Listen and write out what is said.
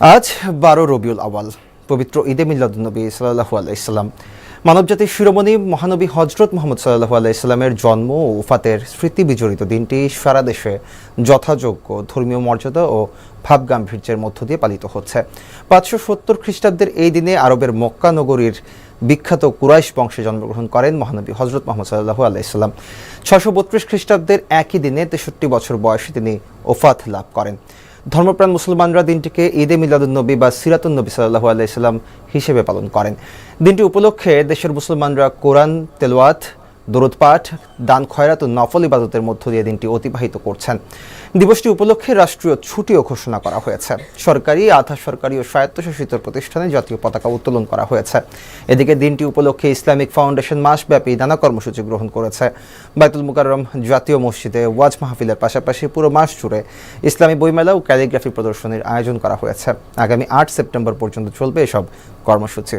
আজ 12 রবিউল আওয়াল, পবিত্র ঈদে মিলাদুন্নবী সাল্লাল্লাহু আলাইহি সাল্লাম। মানবজাতির শিরোমণি মহানবী হজরত মুহাম্মদ সাল্লাল্লাহু আলাইহি সাল্লামের জন্ম ও ওফাতের স্মৃতি বিজড়িত দিনটি সারা দেশে যথাযোগ্য ধর্মীয় মর্যাদা ও ভাবগাম্ভীর্যের মধ্য দিয়ে পালিত হচ্ছে। 570 খ্রিস্টাব্দের এই দিনে আরবের মক্কা নগরীর বিখ্যাত কুরাইশ বংশে জন্মগ্রহণ করেন মহানবী হজরত মুহাম্মদ সাল্লাল্লাহু আলাইহি সাল্লাম। 632 খ্রিস্টাব্দের একই দিনে 63 বছর বয়সে তিনি ওফাত লাভ করেন। ধর্মপ্রাণ মুসলমানরা দিনটিকে ঈদে মিলাদুন্নবী বা সিরাতুন্নবী সাল্লাল্লাহু আলাইহি সাল্লাম হিসেবে পালন করেন। দিনটি উপলক্ষে দেশের মুসলমানরা কোরআন তেলাওয়াত, দরুদ পাঠ, দান খয়রাত ও নফল ইবাদতের মধ্য দিয়ে দিনটি অতিবাহিত করছেন। দিবসটি উপলক্ষে রাষ্ট্রীয় ছুটিও ঘোষণা করা হয়েছে। সরকারি, আধা সরকারি ও স্বায়ত্তশাসিত প্রতিষ্ঠানে জাতীয় পতাকা উত্তোলন করা হয়েছে। এদিকে দিনটি উপলক্ষে ইসলামিক ফাউন্ডেশন মাসব্যাপী নানা কর্মসূচি গ্রহণ করেছে। বায়তুল মুকাররম জাতীয় মসজিদে ওয়াজ মাহফিলের পাশাপাশি পুরো মাস জুড়ে ইসলামী বইমেলা ও ক্যালিগ্রাফি প্রদর্শনীর আয়োজন করা হয়েছে। আগামী 8 সেপ্টেম্বর পর্যন্ত চলবে এসব কর্মসূচি।